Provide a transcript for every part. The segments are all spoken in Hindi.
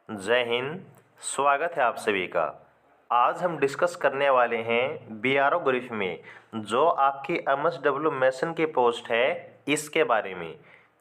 जय हिंद। स्वागत है आप सभी का। आज हम डिस्कस करने वाले हैं बीआरओ ग्रीफ में जो आपकी एमएसडब्ल्यू मैसन की पोस्ट है इसके बारे में।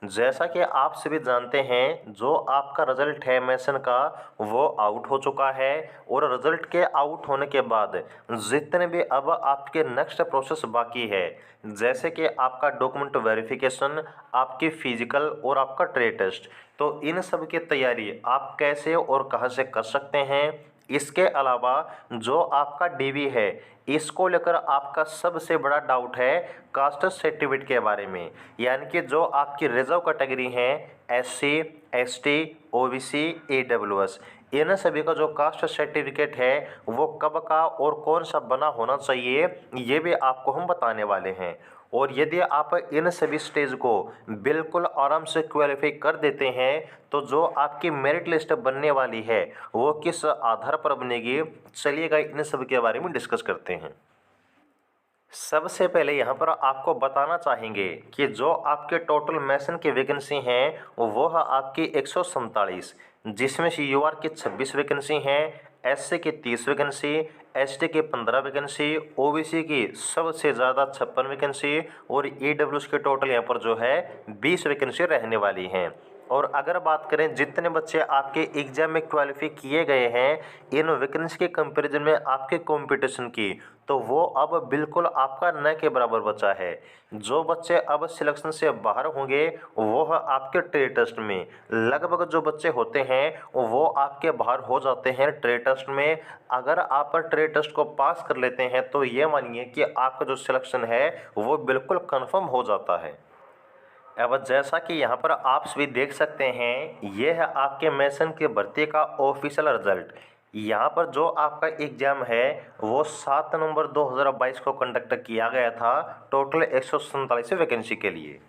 जैसा कि आप सभी जानते हैं, जो आपका रिजल्ट है मैसन का वो आउट हो चुका है और रिजल्ट के आउट होने के बाद जितने भी अब आपके नेक्स्ट प्रोसेस बाकी है, जैसे कि आपका डॉक्यूमेंट वेरिफिकेशन, आपकी फिजिकल और आपका ट्रेड टेस्ट, तो इन सब की तैयारी आप कैसे और कहां से कर सकते हैं। इसके अलावा जो आपका डीवी है, इसको लेकर आपका सबसे बड़ा डाउट है कास्ट सर्टिफिकेट के बारे में, यानी कि जो आपकी रिजर्व कैटेगरी है, एससी, एसटी, ओबीसी, ईडब्ल्यूएस, इन सभी का जो कास्ट सर्टिफिकेट है वो कब का और कौन सा बना होना चाहिए, ये भी आपको हम बताने वाले हैं। और यदि आप इन सभी स्टेज को बिल्कुल आराम से क्वालिफाई कर देते हैं तो जो आपकी मेरिट लिस्ट बनने वाली है वो किस आधार पर बनेगी, चलिएगा इन सब के बारे में डिस्कस करते हैं। सबसे पहले यहाँ पर आपको बताना चाहेंगे कि जो आपके टोटल मैसन की वैकेंसी हैं वो है आपकी 147, जिसमें से यूआर की 26 वैकेंसी हैं, एससी की 30 वैकेंसी, एसटी की 15 वैकेंसी, ओबीसी की सबसे ज़्यादा 56 वैकेंसी और ईडब्ल्यूएस के टोटल यहाँ पर जो है 20 वैकेंसी रहने वाली हैं। और अगर बात करें जितने बच्चे आपके एग्जाम में क्वालिफाई किए गए हैं इन वैकेंसी के कंपैरिजन में आपके कंपटीशन की, तो वो अब बिल्कुल आपका न के बराबर बचा है। जो बच्चे अब सिलेक्शन से बाहर होंगे वो है आपके ट्रेड टेस्ट में। लगभग जो बच्चे होते हैं वो आपके बाहर हो जाते हैं ट्रेड टेस्ट में। अगर आप ट्रेड टेस्ट को पास कर लेते हैं तो ये मानिए कि आपका जो सिलेक्शन है वो बिल्कुल कन्फर्म हो जाता है। अब जैसा कि यहाँ पर आप सभी देख सकते हैं, ये है आपके मैसन के भर्ती का ऑफिशियल रिजल्ट। यहाँ पर जो आपका एग्जाम है वो 7 नवंबर 2022 को कंडक्ट किया गया था टोटल 147 वैकेंसी के लिए।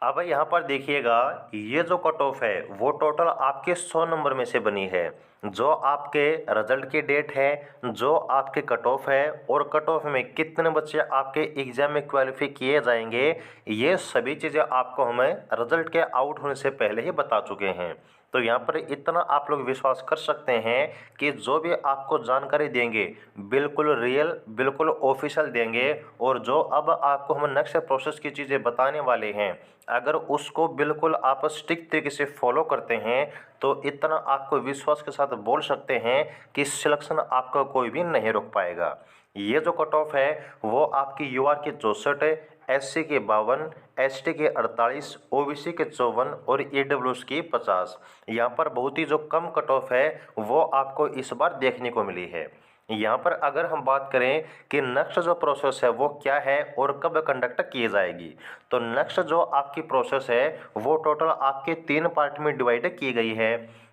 अब यहाँ पर देखिएगा, ये जो कट ऑफ है वो टोटल आपके 100 नंबर में से बनी है। जो आपके रिजल्ट की डेट है, जो आपके कट ऑफ है और कट ऑफ में कितने बच्चे आपके एग्जाम में क्वालिफाई किए जाएंगे, ये सभी चीज़ें आपको हमें रिजल्ट के आउट होने से पहले ही बता चुके हैं। तो यहाँ पर इतना आप लोग विश्वास कर सकते हैं कि जो भी आपको जानकारी देंगे बिल्कुल रियल, बिल्कुल ऑफिशियल देंगे। और जो अब आपको हम नेक्स्ट प्रोसेस की चीज़ें बताने वाले हैं, अगर उसको बिल्कुल आप स्ट्रिक्ट तरीके से फॉलो करते हैं तो इतना आपको विश्वास के साथ बोल सकते हैं कि सिलेक्शन आपका कोई भी नहीं रोक पाएगा। ये जो कट ऑफ है वो आपकी यूआर की 64 है, एससी के 52, एसटी के 48, ओबीसी के 54 और ईडब्ल्यूएस की 50। यहाँ पर बहुत ही जो कम कट ऑफ है वो आपको इस बार देखने को मिली है। यहाँ पर अगर हम बात करें कि नेक्स्ट जो प्रोसेस है वो क्या है और कब कंडक्ट की जाएगी, तो नेक्स्ट जो आपकी प्रोसेस है वो टोटल आपके 3 पार्ट में डिवाइड की गई है।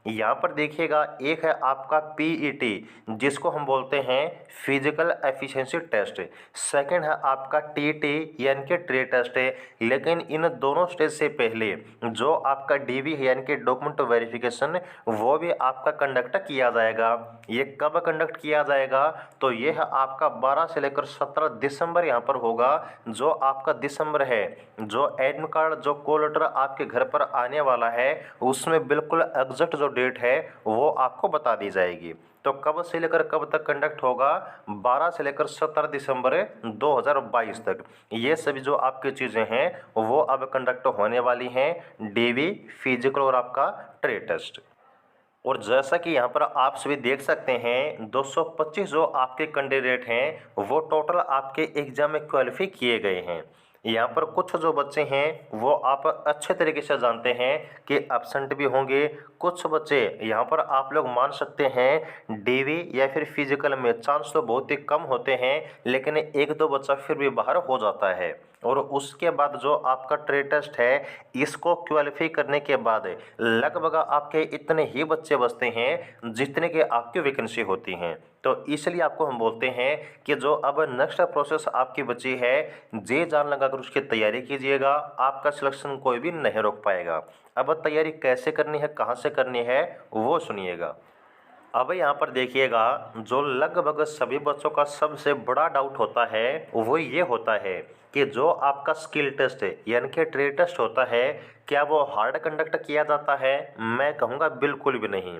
यहाँ पर देखिएगा, एक है आपका पीईटी जिसको हम बोलते हैं फिजिकल एफिशिएंसी टेस्ट, सेकंड है आपका टीटी यानी कि ट्रेड टेस्ट है। लेकिन इन दोनों स्टेज से पहले जो आपका डीवी है यानी कि डॉक्यूमेंट वेरिफिकेशन, वो भी आपका कंडक्ट किया जाएगा। ये कब कंडक्ट किया जाएगा, तो ये है आपका 12 से लेकर 17 दिसंबर यहाँ पर होगा। जो आपका दिसंबर है, जो एडमिट कार्ड, जो कॉल लेटर आपके घर पर आने वाला है उसमें बिल्कुल एग्जैक्ट जो डेट है वो आपको बता दी जाएगी। तो कब से लेकर कब तक कंडक्ट होगा, 12 से लेकर 17 दिसंबर 2022 तक ये सभी जो आपकी चीज़ें हैं वो अब कंडक्ट होने वाली हैं, डीवी, फिजिकल और आपका ट्रेड टेस्ट। और जैसा कि यहाँ पर आप सभी देख सकते हैं, 225 जो आपके कैंडिडेट हैं वो टोटल आपके एग्जाम में क्वालिफाई किए गए हैं। यहाँ पर कुछ जो बच्चे हैं वो आप अच्छे तरीके से जानते हैं कि एब्सेंट भी होंगे। कुछ बच्चे यहाँ पर आप लोग मान सकते हैं डीवी या फिर फिजिकल में चांस तो बहुत ही कम होते हैं, लेकिन एक दो बच्चा फिर भी बाहर हो जाता है। और उसके बाद जो आपका ट्रेड टेस्ट है, इसको क्वालिफाई करने के बाद लगभग आपके इतने ही बच्चे बचते हैं जितने की आपकी वैकेंसी होती हैं। तो इसलिए आपको हम बोलते हैं कि जो अब नेक्स्ट प्रोसेस आपकी बची है, जी जान लगाकर उसकी तैयारी कीजिएगा, आपका सिलेक्शन कोई भी नहीं रोक पाएगा। अब तैयारी कैसे करनी है, कहाँ से करनी है, वो सुनिएगा। अब यहाँ पर देखिएगा, जो लगभग सभी बच्चों का सबसे बड़ा डाउट होता है वो ये होता है कि जो आपका स्किल टेस्ट है यानी कि ट्रेड टेस्ट होता है, क्या वो हार्ड कंडक्ट किया जाता है। मैं कहूँगा बिल्कुल भी नहीं।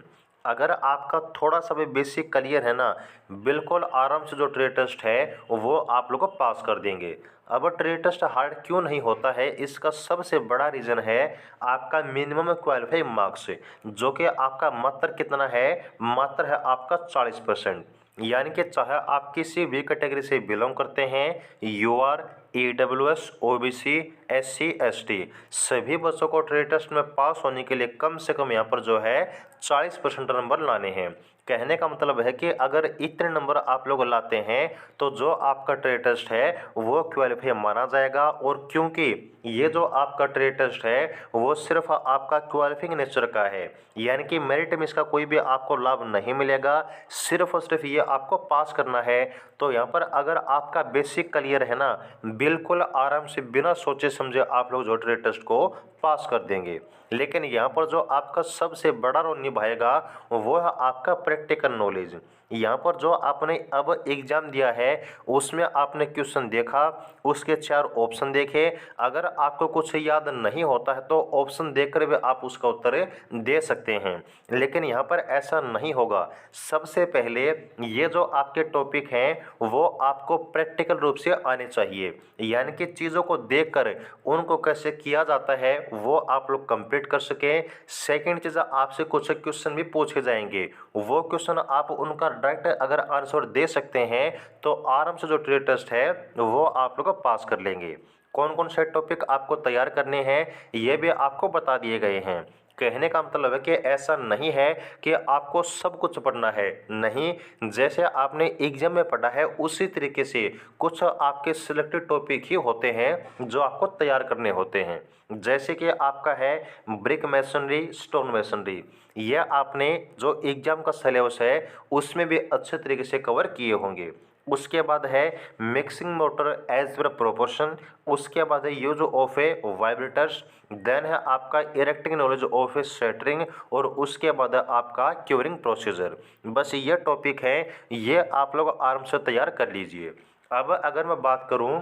अगर आपका थोड़ा सा भी बेसिक क्लियर है ना, बिल्कुल आराम से जो ट्रेड टेस्ट है वो आप लोग को पास कर देंगे। अब ट्रेड टेस्ट हार्ड क्यों नहीं होता है, इसका सबसे बड़ा रीज़न है आपका मिनिमम क्वालिफाइंग मार्क्स, जो कि आपका मात्र कितना है, मात्र है आपका 40%। यानी कि चाहे आप किसी भी कैटेगरी से बिलोंग करते हैं, UR, EWS, OBC, SC, ST, सभी बच्चों को ट्रेड टेस्ट में पास होने के लिए कम से कम यहाँ पर जो है 40% नंबर लाने हैं। कहने का मतलब है कि अगर इतने नंबर आप लोग लाते हैं तो जो आपका ट्रेड टेस्ट है वो क्वालिफाई माना जाएगा। और क्योंकि ये जो आपका ट्रेड टेस्ट है वो सिर्फ आपका क्वालिफाइंग नेचर का है, यानी कि मेरिट में इसका कोई भी आपको लाभ नहीं मिलेगा, सिर्फ और सिर्फ ये आपको पास करना है। तो यहाँ पर अगर आपका बेसिक क्लियर है ना, बिल्कुल आराम से बिना सोचे समझे आप लोग जो ट्रेड टेस्ट को पास कर देंगे। लेकिन यहाँ पर जो आपका सबसे बड़ा रोल निभाएगा वो है आपका प्रैक्टिकल नॉलेज। यहाँ पर जो आपने अब एग्जाम दिया है उसमें आपने क्वेश्चन देखा, उसके 4 ऑप्शन देखे, अगर आपको कुछ याद नहीं होता है तो ऑप्शन देखकर भी आप उसका उत्तर दे सकते हैं। लेकिन यहाँ पर ऐसा नहीं होगा। सबसे पहले ये जो आपके टॉपिक हैं वो आपको प्रैक्टिकल रूप से आने चाहिए, यानी कि चीज़ों को देखकर उनको कैसे किया जाता है वो आप लोग कंप्लीट कर सकें। सेकंड चीज़, आपसे कुछ क्वेश्चन भी पूछे जाएंगे, वो क्वेश्चन आप उनका डायरेक्ट अगर आंसर दे सकते हैं तो आराम से जो ट्रेड टेस्ट है वो आप लोग पास कर लेंगे। कौन कौन से टॉपिक आपको तैयार करने हैं ये भी आपको बता दिए गए हैं। कहने का मतलब है कि ऐसा नहीं है कि आपको सब कुछ पढ़ना है, नहीं, जैसे आपने एग्जाम में पढ़ा है उसी तरीके से कुछ आपके सिलेक्टेड टॉपिक ही होते हैं जो आपको तैयार करने होते हैं। जैसे कि आपका है ब्रिक मैसनरी, स्टोन मैसनरी, यह आपने जो एग्जाम का सिलेबस है उसमें भी अच्छे तरीके से कवर किए होंगे। उसके बाद है mixing mortar as per proportion, उसके बाद है use of a vibrators, then है आपका erecting knowledge of a shuttering, और उसके बाद है आपका क्यूरिंग प्रोसीजर। बस ये टॉपिक है, ये आप लोग आराम से तैयार कर लीजिए। अब अगर मैं बात करूं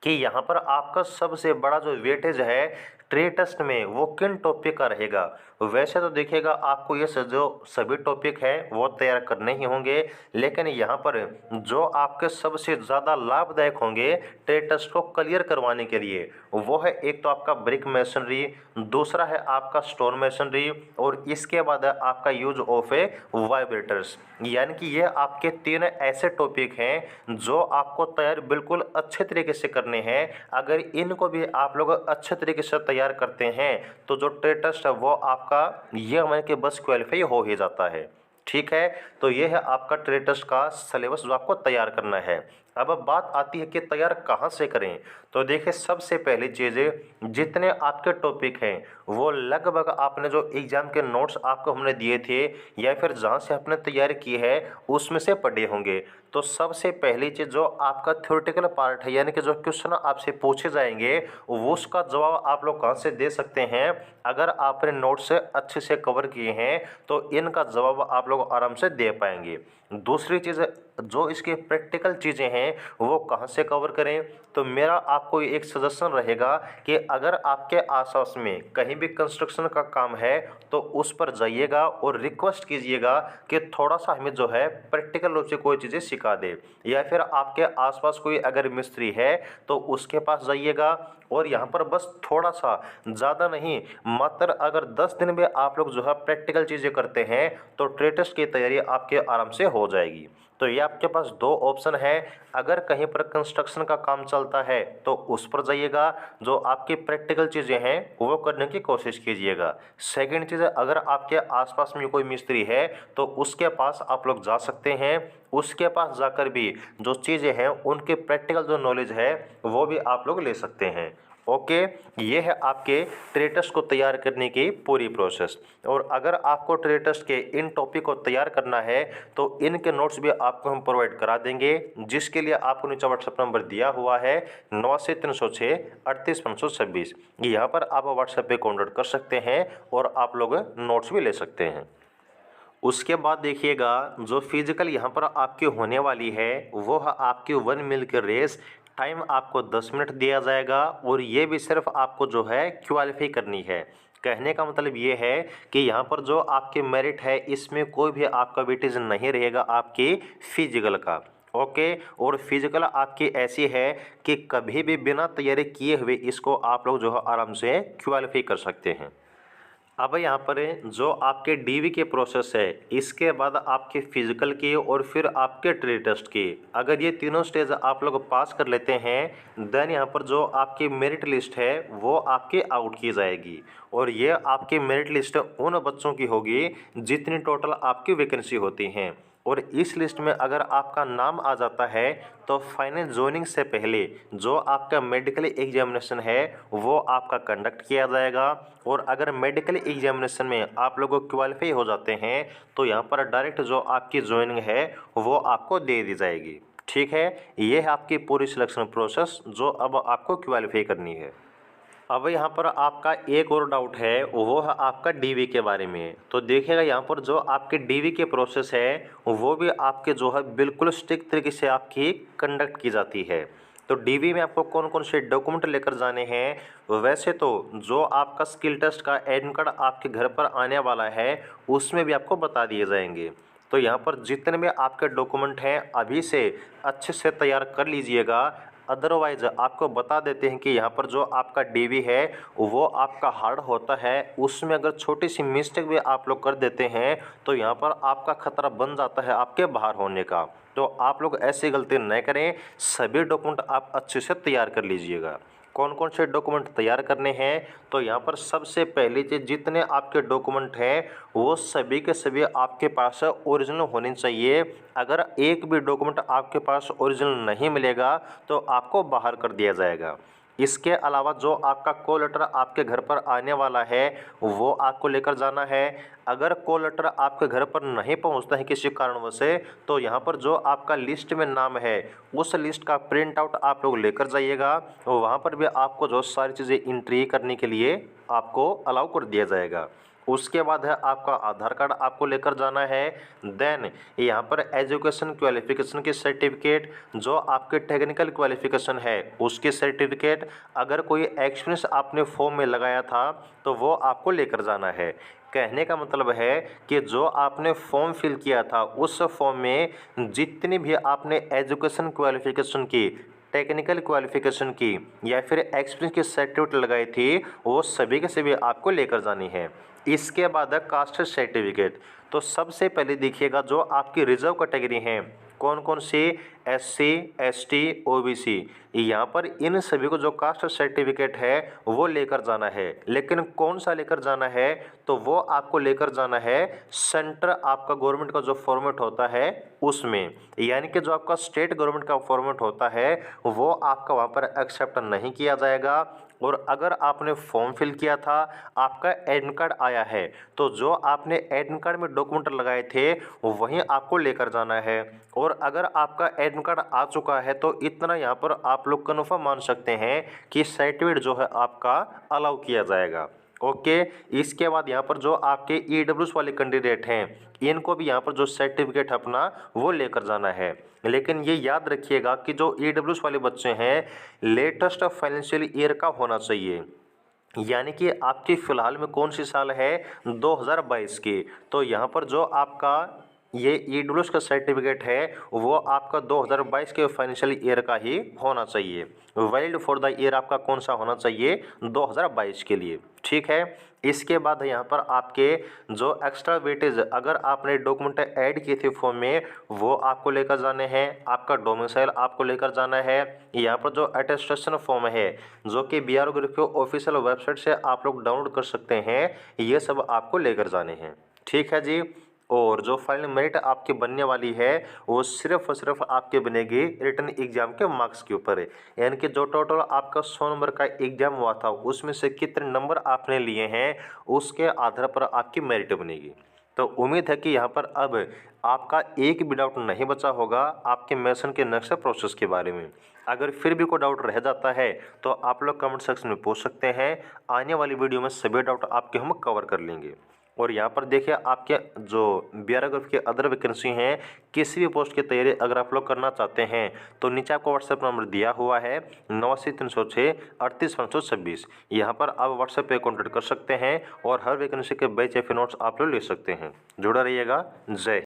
कि यहाँ पर आपका सबसे बड़ा जो वेटेज है ट्रेड टेस्ट में वो किन टॉपिक का रहेगा, वैसे तो देखिएगा आपको ये जो सभी टॉपिक हैं वो तैयार करने ही होंगे, लेकिन यहाँ पर जो आपके सबसे ज़्यादा लाभदायक होंगे ट्रेड टेस्ट को क्लियर करवाने के लिए वो है एक तो आपका ब्रिक मैसनरी, दूसरा है आपका स्टोन मैसनरी, और इसके बाद है आपका यूज ऑफ ए वाइब्रेटर्स। यानी कि ये आपके 3 ऐसे टॉपिक हैं जो आपको तैयार बिल्कुल अच्छे तरीके से करने हैं। अगर इनको भी आप लोग अच्छे तरीके से तैयार करते हैं तो जो ट्रेड टेस्ट है वो आपका ये हमारे के बस क्वालिफाई हो ही जाता है। ठीक है, तो ये है आपका ट्रेड टेस्ट का सिलेबस जो आपको तैयार करना है। अब बात आती है कि तैयार कहाँ से करें, तो देखिए सबसे पहली चीज़ें जितने आपके टॉपिक हैं वो लगभग आपने जो एग्ज़ाम के नोट्स आपको हमने दिए थे या फिर जहाँ से आपने तैयारी की है उसमें से पढ़े होंगे। तो सबसे पहली चीज़ जो आपका थ्योरेटिकल पार्ट है, यानी कि जो क्वेश्चन आपसे पूछे जाएंगे वो उसका जवाब आप लोग कहाँ से दे सकते हैं। अगर आपने नोट से अच्छे से कवर किए हैं तो इनका जवाब आप लोग आराम से दे पाएंगे। दूसरी चीज़ जो इसके प्रैक्टिकल चीज़ें हैं वो कहाँ से कवर करें, तो मेरा आपको एक सजेशन रहेगा कि अगर आपके आसपास में कहीं भी कंस्ट्रक्शन का काम है तो उस पर जाइएगा और रिक्वेस्ट कीजिएगा कि थोड़ा सा हमें जो है प्रैक्टिकल रूप से कोई चीज़ें सिखा दे, या फिर आपके आसपास कोई अगर मिस्त्री है तो उसके पास जाइएगा। और यहाँ पर बस थोड़ा सा, ज़्यादा नहीं, मात्र अगर 10 दिन में आप लोग जो है प्रैक्टिकल चीज़ें करते हैं तो ट्रेड टेस्ट की तैयारी आपके आराम से हो जाएगी। तो ये आपके पास 2 ऑप्शन है, अगर कहीं पर कंस्ट्रक्शन का काम चलता है तो उस पर जाइएगा, जो आपकी प्रैक्टिकल चीज़ें हैं वो करने की कोशिश कीजिएगा। सेकंड चीज़, अगर आपके आसपास में कोई मिस्त्री है तो उसके पास आप लोग जा सकते हैं, उसके पास जाकर भी जो चीज़ें हैं उनके प्रैक्टिकल जो नॉलेज है वो भी आप लोग ले सकते हैं। ओके, ये है आपके ट्रेड टेस्ट को तैयार करने की पूरी प्रोसेस। और अगर आपको ट्रेड टेस्ट के इन टॉपिक को तैयार करना है तो इनके नोट्स भी आपको हम प्रोवाइड करा देंगे, जिसके लिए आपको नीचे व्हाट्सएप नंबर दिया हुआ है 9306 38 526। यहाँ पर आप व्हाट्सएप पे कॉन्टैक्ट कर सकते हैं और आप लोग नोट्स भी ले सकते हैं। उसके बाद देखिएगा जो फिजिकल यहाँ पर आपकी होने वाली है वो है आपकी 1 मील की रेस। टाइम आपको 10 मिनट दिया जाएगा और ये भी सिर्फ आपको जो है क्वालिफाई करनी है। कहने का मतलब ये है कि यहाँ पर जो आपके मेरिट है इसमें कोई भी आपका वेटेज नहीं रहेगा आपके फिजिकल का। ओके, और फिजिकल आपकी ऐसी है कि कभी भी बिना तैयारी किए हुए इसको आप लोग जो है आराम से क्वालिफाई कर सकते हैं। अब यहाँ पर जो आपके डीवी के प्रोसेस है इसके बाद आपके फिजिकल की और फिर आपके ट्रेड टेस्ट की, अगर ये तीनों स्टेज आप लोग पास कर लेते हैं देन यहाँ पर जो आपकी मेरिट लिस्ट है वो आपकी आउट की जाएगी। और ये आपकी मेरिट लिस्ट उन बच्चों की होगी जितनी टोटल आपकी वैकेंसी होती हैं। और इस लिस्ट में अगर आपका नाम आ जाता है तो फाइनल ज्वाइनिंग से पहले जो आपका मेडिकल एग्जामिनेशन है वो आपका कंडक्ट किया जाएगा। और अगर मेडिकल एग्जामिनेशन में आप लोग क्वालिफाई हो जाते हैं तो यहाँ पर डायरेक्ट जो आपकी ज्वाइनिंग है वो आपको दे दी जाएगी। ठीक है, ये है आपकी पूरी सिलेक्शन प्रोसेस जो अब आपको क्वालिफाई करनी है। अब यहाँ पर आपका एक और डाउट है वो है आपका डीवी के बारे में। तो देखिएगा यहाँ पर जो आपके डीवी के प्रोसेस है वो भी आपके जो है बिल्कुल स्ट्रिक्ट तरीके से आपकी कंडक्ट की जाती है। तो डीवी में आपको कौन कौन से डॉक्यूमेंट लेकर जाने हैं, वैसे तो जो आपका स्किल टेस्ट का एडमिट कार्ड आपके घर पर आने वाला है उसमें भी आपको बता दिए जाएंगे। तो यहाँ पर जितने भी आपके डॉक्यूमेंट हैं अभी से अच्छे से तैयार कर लीजिएगा, अदरवाइज आपको बता देते हैं कि यहाँ पर जो आपका डीवी है वो आपका हार्ड होता है, उसमें अगर छोटी सी मिस्टेक भी आप लोग कर देते हैं तो यहाँ पर आपका खतरा बन जाता है आपके बाहर होने का। तो आप लोग ऐसी गलती न करें, सभी डॉक्यूमेंट आप अच्छे से तैयार कर लीजिएगा। कौन कौन से डॉक्यूमेंट तैयार करने हैं, तो यहाँ पर सबसे पहली चीज़ जितने आपके डॉक्यूमेंट हैं वो सभी के सभी आपके पास ओरिजिनल होने चाहिए। अगर एक भी डॉक्यूमेंट आपके पास ओरिजिनल नहीं मिलेगा तो आपको बाहर कर दिया जाएगा। इसके अलावा जो आपका कॉल लेटर आपके घर पर आने वाला है वो आपको लेकर जाना है। अगर कॉल लेटर आपके घर पर नहीं पहुंचता है किसी कारणवश से तो यहाँ पर जो आपका लिस्ट में नाम है उस लिस्ट का प्रिंट आउट आप लोग लेकर जाइएगा। वहाँ पर भी आपको जो सारी चीज़ें एंट्री करने के लिए आपको अलाउ कर दिया जाएगा। उसके बाद है आपका आधार कार्ड आपको लेकर जाना है। देन यहाँ पर एजुकेशन क्वालिफिकेशन की सर्टिफिकेट, जो आपके टेक्निकल क्वालिफिकेशन है उसकी सर्टिफिकेट, अगर कोई एक्सपीरियंस आपने फॉर्म में लगाया था तो वो आपको लेकर जाना है। कहने का मतलब है कि जो आपने फॉर्म फिल किया था उस फॉर्म में जितनी भी आपने एजुकेशन क्वालिफिकेशन की, टेक्निकल क्वालिफिकेशन की या फिर एक्सपीरियंस की सर्टिफिकेट लगाई थी वो सभी के सभी आपको लेकर जानी है। इसके बाद है कास्ट सर्टिफिकेट। तो सबसे पहले देखिएगा जो आपकी रिजर्व कैटेगरी हैं कौन कौन सी, एससी, एसटी, ओबीसी, यहाँ पर इन सभी को जो कास्ट सर्टिफिकेट है वो लेकर जाना है। लेकिन कौन सा लेकर जाना है, तो वो आपको लेकर जाना है सेंटर आपका गवर्नमेंट का जो फॉर्मेट होता है उसमें, यानी कि जो आपका स्टेट गवर्नमेंट का फॉर्मेट होता है वो आपका वहाँ पर एक्सेप्ट नहीं किया जाएगा। और अगर आपने फॉर्म फिल किया था, आपका एडमिट कार्ड आया है, तो जो आपने एडमिट कार्ड में डॉक्यूमेंट लगाए थे वहीं आपको लेकर जाना है। और अगर आपका एडमिट कार्ड आ चुका है तो इतना यहाँ पर आप लोग कन्फर्म मान सकते हैं कि सर्टिफिकेट जो है आपका अलाउ किया जाएगा। ओके, इसके बाद यहाँ पर जो आपके ईडब्ल्यूएस वाले कैंडिडेट हैं इनको भी यहाँ पर जो सर्टिफिकेट अपना वो लेकर जाना है। लेकिन ये याद रखिएगा कि जो ईडब्ल्यूएस वाले बच्चे हैं लेटेस्ट फाइनेंशियल ईयर का होना चाहिए, यानी कि आपकी फ़िलहाल में कौन सी साल है 2022 की। तो यहाँ पर जो आपका ये ईडब्ल्यूएस का सर्टिफिकेट है वो आपका 2022 के फाइनेंशियल ईयर का ही होना चाहिए। वैलिड फॉर द ईयर आपका कौन सा होना चाहिए 2022 के लिए। ठीक है, इसके बाद यहाँ पर आपके जो एक्स्ट्रा वेटेज अगर आपने डॉक्यूमेंट ऐड किए थे फॉर्म में वो आपको लेकर जाने हैं। आपका डोमिसाइल आपको लेकर जाना है। यहाँ पर जो अटेस्टेशन फॉर्म है जो कि बीआरओ ग्रुप के ऑफिशियल वेबसाइट से आप लोग डाउनलोड कर सकते हैं, ये सब आपको लेकर जाने हैं। ठीक है जी। और जो फाइनल मेरिट आपकी बनने वाली है वो सिर्फ और सिर्फ आपके बनेगी रिटन एग्जाम के मार्क्स के ऊपर है, यानी कि जो टोटल आपका 100 नंबर का एग्जाम हुआ था उसमें से कितने नंबर आपने लिए हैं उसके आधार पर आपकी मेरिट बनेगी। तो उम्मीद है कि यहाँ पर अब आपका एक भी डाउट नहीं बचा होगा आपके मेंशन के नेक्स्ट प्रोसेस के बारे में। अगर फिर भी कोई डाउट रह जाता है तो आप लोग कमेंट सेक्शन में पूछ सकते हैं। आने वाली वीडियो में सभी डाउट आपके हम कवर कर लेंगे। और यहाँ पर देखिए आपके जो BRO ग्रुप की अदर वैकेंसी हैं, किसी भी पोस्ट की तैयारी अगर आप लोग करना चाहते हैं तो नीचे आपको व्हाट्सएप नंबर दिया हुआ है 89 306 38 526। यहाँ पर आप व्हाट्सएप पे कॉन्टैक्ट कर सकते हैं और हर वैकेंसी के बैच या फिर नोट्स आप लोग ले सकते हैं। जुड़ा रहिएगा। जय